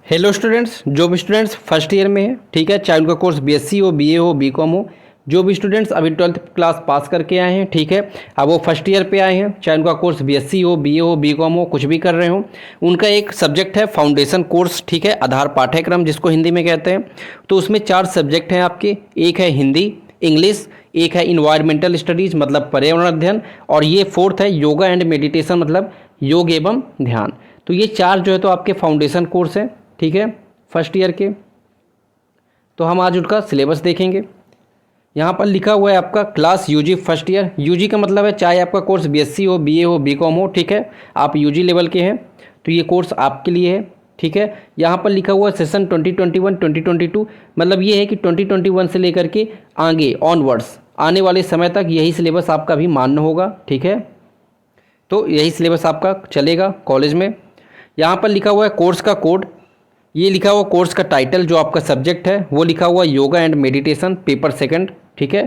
Hello students, जो भी students first year में है, ठीक है, चाहे उनका कोर्स बीएससी हो, बीए हो, बीकॉम हो, जो भी स्टूडेंट्स अभी 12th क्लास पास करके आए हैं, ठीक है, अब वो फर्स्ट ईयर पे आए हैं, चाहे उनका कोर्स बीएससी हो, बीए हो, बीकॉम हो, कुछ भी कर रहे हो, उनका एक सब्जेक्ट है फाउंडेशन कोर्स, ठीक है, आधार पाठ्यक्रम जिसको हिंदी में कहते हैं। तो उसमें 4 सब्जेक्ट हैं आपके, एक है हिंदी, इंग्लिश, एक है इन्वायरमेंटल स्टडीज़ मतलब पर्यावरण अध्ययन, और ये 4th है योगा एंड मेडिटेशन मतलब योग एवं ध्यान। तो ये 4 जो है तो आपके फाउंडेशन कोर्स है, ठीक है, फर्स्ट ईयर के। तो हम आज उनका सिलेबस देखेंगे। यहाँ पर लिखा हुआ है आपका class UG first year. UG का मतलब है चाहे आपका कोर्स बीएससी हो, बीए हो, बीकॉम हो, ठीक है, आप यूजी लेवल के हैं तो ये कोर्स आपके लिए है, ठीक है। यहाँ पर लिखा हुआ है सेशन 2021-2022 मतलब ये है कि 2021 से लेकर के आगे ऑनवर्ड्स आने वाले समय तक यही सिलेबस आपका भी मान्य होगा, ठीक है। तो यही सिलेबस आपका चलेगा कॉलेज में। यहाँ पर लिखा हुआ है कोर्स का कोड, ये लिखा हुआ कोर्स का टाइटल, जो आपका सब्जेक्ट है वो लिखा हुआ yoga and meditation paper second, ठीक है।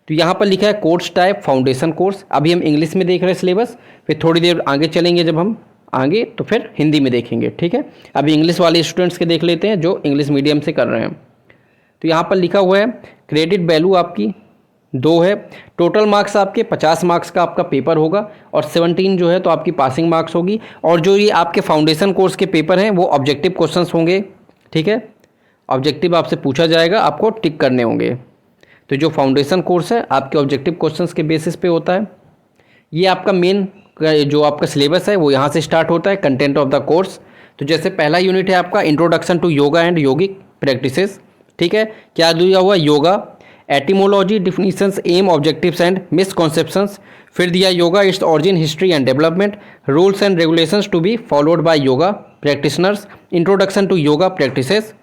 तो यहाँ पर लिखा है कोर्स टाइप फाउंडेशन कोर्स। अभी हम इंग्लिश में देख रहे हैं सिलेबस, फिर थोड़ी देर आगे चलेंगे जब हम आगे तो फिर हिंदी में देखेंगे, ठीक है। अभी इंग्लिश वाले स्टूडेंट्स के देख लेते हैं जो इंग्लिश मीडियम से कर रहे हैं। तो यहाँ पर लिखा हुआ है क्रेडिट वैल्यू आपकी 2 है। टोटल मार्क्स आपके 50 मार्क्स का आपका पेपर होगा और 17 जो है तो आपकी पासिंग मार्क्स होगी। और जो ये आपके फाउंडेशन कोर्स के पेपर हैं वो ऑब्जेक्टिव क्वेश्चंस होंगे, ठीक है। ऑब्जेक्टिव आपसे पूछा जाएगा, आपको टिक करने होंगे। तो जो फाउंडेशन कोर्स है आपके ऑब्जेक्टिव क्वेश्चंस के बेसिस पे होता है। ये आपका मेन जो आपका सिलेबस है वो यहाँ से स्टार्ट होता है, कंटेंट ऑफ द कोर्स। तो जैसे पहला यूनिट है आपका introduction to yoga and yogic practices, ठीक है। क्या दिया हुआ yoga, etymology, definitions, aim, objectives and misconceptions. फिर दिया yoga, its origin, history and development, rules and regulations to be followed by yoga practitioners, introduction to yoga practices.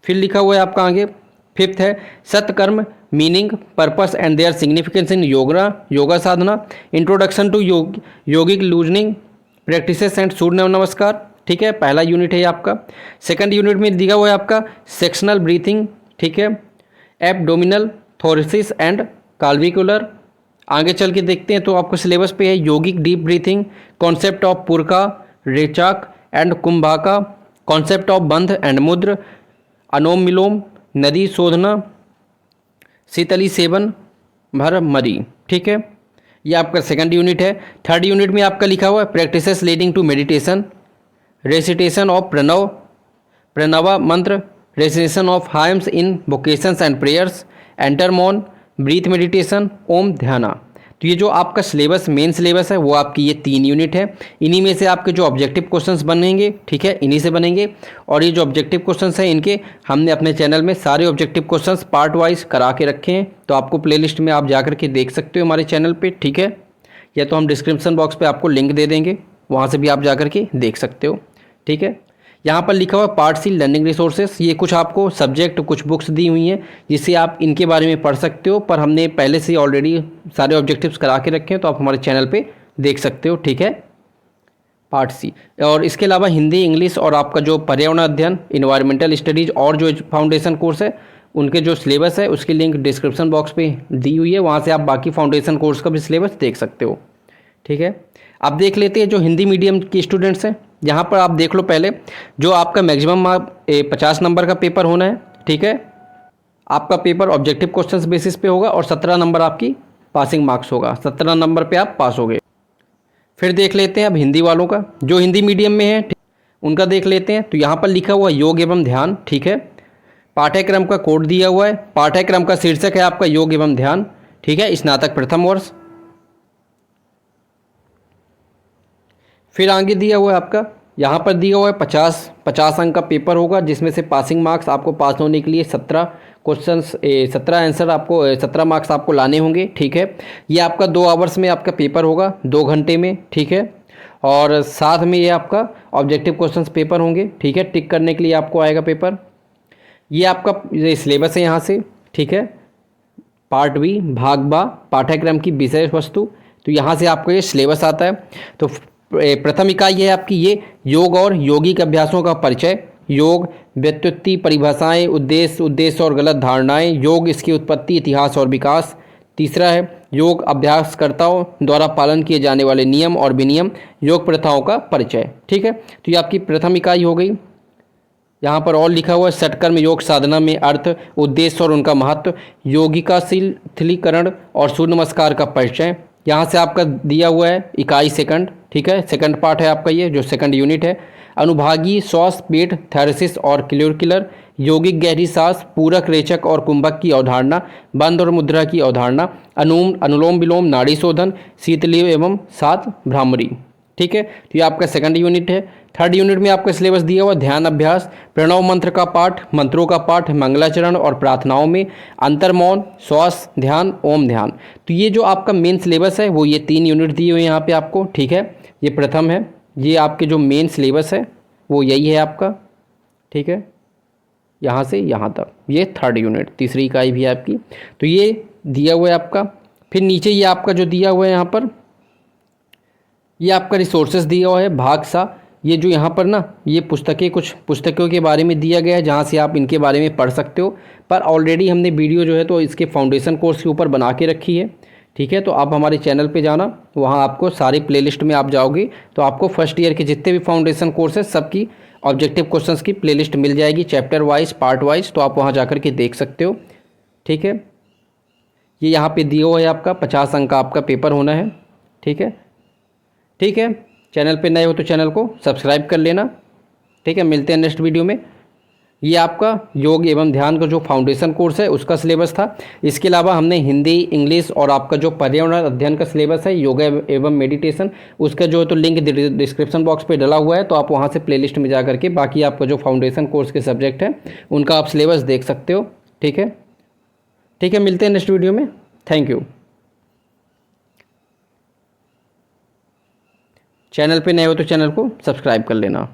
फिर लिखा हुआ है आपका आगे 5th है satkarma, meaning, purpose and their significance in yoga sadhana, introduction to yogic loosening practices and Surya Namaskar, ठीक है। पहला यूनिट है आपका। सेकंड यूनिट में दिया हुआ है आपका सेक्शनल ब्रीथिंग, ठीक है, एब्डोमिनल, थोरेसिस एंड काल्विकुलर। आगे चल के देखते हैं तो आपको सिलेबस पे है yogic deep breathing, concept of puraka, rechaka and kumbhaka, concept of bandha and mudra, anulom vilom, nadi shodhana, sheetali सेवन, भरमरी, ठीक है। ये आपका सेकंड यूनिट है। थर्ड यूनिट में आपका लिखा हुआ है practices leading to meditation, recitation of pranava mantra, recitation of hymns invocations and prayers, antarmauna, breath meditation, Om dhyana. तो ये जो आपका सिलेबस मेन सिलेबस है वो आपकी ये 3 यूनिट है। इन्हीं में से आपके जो ऑब्जेक्टिव क्वेश्चंस बनेंगे, ठीक है, इन्हीं से बनेंगे। और ये जो ऑब्जेक्टिव क्वेश्चंस हैं इनके हमने अपने चैनल में सारे ऑब्जेक्टिव क्वेश्चंस पार्ट वाइज करा के रखे हैं, तो आपको प्लेलिस्ट में आप जाकर के देख सकते हो हमारे चैनल पर, ठीक है। या तो हम डिस्क्रिप्शन बॉक्स पर आपको लिंक दे देंगे, वहाँ से भी आप जाकर के देख सकते हो, ठीक है। यहाँ पर लिखा हुआ पार्ट सी लर्निंग रिसोर्सेस, ये कुछ आपको सब्जेक्ट कुछ बुक्स दी हुई हैं जिससे आप इनके बारे में पढ़ सकते हो, पर हमने पहले से ऑलरेडी सारे ऑब्जेक्टिव्स करा के रखे हैं तो आप हमारे चैनल पे देख सकते हो, ठीक है, पार्ट सी। और इसके अलावा हिंदी, इंग्लिश और आपका जो पर्यावरण अध्ययन, इन्वायरमेंटल स्टडीज़ और जो फाउंडेशन कोर्स है उनके जो सिलेबस है उसकी लिंक डिस्क्रिप्शन बॉक्स पर दी हुई है, वहाँ से आप बाकी फाउंडेशन कोर्स का भी सिलेबस देख सकते हो, ठीक है। अब देख लेते हैं जो हिंदी मीडियम के स्टूडेंट्स हैं। यहाँ पर आप देख लो पहले जो आपका मैक्सिमम 50 नंबर का पेपर होना है, ठीक है। आपका पेपर ऑब्जेक्टिव क्वेश्चंस बेसिस पे होगा और 17 नंबर आपकी पासिंग मार्क्स होगा, 17 नंबर पे आप पास होगे। फिर देख लेते हैं अब हिंदी वालों का, जो हिंदी मीडियम में है उनका देख लेते हैं। तो यहाँ पर लिखा हुआ योग एवं ध्यान, ठीक है। पाठ्यक्रम का कोड दिया हुआ है, पाठ्यक्रम का शीर्षक है आपका योग एवं ध्यान, ठीक है, स्नातक प्रथम वर्ष। फिर आगे दिया हुआ है आपका, यहाँ पर दिया हुआ है 50 अंक का पेपर होगा, जिसमें से पासिंग मार्क्स आपको पास होने के लिए 17 क्वेश्चंस 17 आंसर आपको 17 मार्क्स आपको लाने होंगे, ठीक है। ये आपका 2 आवर्स में आपका पेपर होगा, 2 घंटे में, ठीक है। और साथ में ये आपका ऑब्जेक्टिव क्वेश्चंस पेपर होंगे, ठीक है, टिक करने के लिए आपको आएगा पेपर। ये आपका ये सिलेबस है यहाँ से, ठीक है। पार्ट बी भाग बा पाठ्यक्रम की विषय वस्तु, तो यहाँ से आपको ये सिलेबस आता है। तो प्रथम इकाई है आपकी ये योग और यौगिक अभ्यासों का परिचय, योग, व्युत्पत्ति, परिभाषाएं, उद्देश्य और गलत धारणाएं, योग, इसकी उत्पत्ति, इतिहास और विकास। तीसरा है योग अभ्यासकर्ताओं द्वारा पालन किए जाने वाले नियम और विनियम, योग प्रथाओं का परिचय, ठीक है। तो ये आपकी प्रथम इकाई हो गई। यहाँ पर और लिखा हुआ है षटकर्म योग साधना में अर्थ, उद्देश्य और उनका महत्व, योगिकाशील शिथिलीकरण और सूर्य नमस्कार का परिचय। यहाँ से आपका दिया हुआ है इकाई सेकंड, ठीक है, सेकंड पार्ट है आपका, ये जो सेकंड यूनिट है। अनुभागीय श्वास, पेट, थैरेसिस और क्लियर, यौगिक गहरी सांस, पूरक, रेचक और कुंभक की अवधारणा, बंद और मुद्रा की अवधारणा, अनुलोम विलोम, नाड़ी शोधन, शीतलीय एवं सात भ्रामरी। ठीक है, तो ये आपका सेकंड यूनिट है। थर्ड यूनिट में आपका सिलेबस दिया हुआ ध्यान अभ्यास, प्रणव मंत्र का पाठ, मंत्रों का पाठ, मंगलाचरण और प्रार्थनाओं में, अंतर्मौन, श्वास ध्यान, ओम ध्यान। तो ये जो आपका मेन सिलेबस है वो ये 3 यूनिट दिए हुए हैं यहाँ पे आपको। ठीक है, ये प्रथम है, ये आपके जो मेन सिलेबस है वो यही है आपका। ठीक है, यहाँ से यहाँ तक ये थर्ड यूनिट, तीसरी इकाई भी है आपकी। तो ये दिया हुआ है आपका। फिर नीचे ये आपका जो दिया हुआ है यहाँ पर, ये आपका रिसोर्सेज दिया हुआ है भाग सा। ये जो यहाँ पर ना ये पुस्तकें, कुछ पुस्तकों के बारे में दिया गया है जहाँ से आप इनके बारे में पढ़ सकते हो। पर ऑलरेडी हमने वीडियो जो है तो इसके फाउंडेशन कोर्स के ऊपर बना के रखी है। ठीक है, तो आप हमारे चैनल पे जाना, वहाँ आपको सारी प्लेलिस्ट में आप जाओगे तो आपको फर्स्ट ईयर के जितने भी फाउंडेशन कोर्स है सबकी ऑब्जेक्टिव क्वेश्चंस की प्लेलिस्ट मिल जाएगी, चैप्टर वाइज, पार्ट वाइज। तो आप वहाँ जाकर के देख सकते हो। ठीक है, ये यहाँ पे दिया हुआ है आपका 50 अंक का आपका पेपर होना है। ठीक है, ठीक है, चैनल पे नए हो तो चैनल को सब्सक्राइब कर लेना। ठीक है, मिलते हैं नेक्स्ट वीडियो में। ये आपका योग एवं ध्यान का जो फाउंडेशन कोर्स है उसका सिलेबस था। इसके अलावा हमने हिंदी, इंग्लिश और आपका जो पर्यावरण अध्ययन का सिलेबस है योगा एवं मेडिटेशन, उसका जो है तो लिंक डिस्क्रिप्शन बॉक्स पे डला हुआ है, तो आप वहाँ से प्लेलिस्ट में जा करके बाकी आपका जो फाउंडेशन कोर्स के सब्जेक्ट है उनका आप सिलेबस देख सकते हो। ठीक है, ठीक है, मिलते हैं नेक्स्ट वीडियो में। Thank you. चैनल पे नए हो तो चैनल को सब्सक्राइब कर लेना।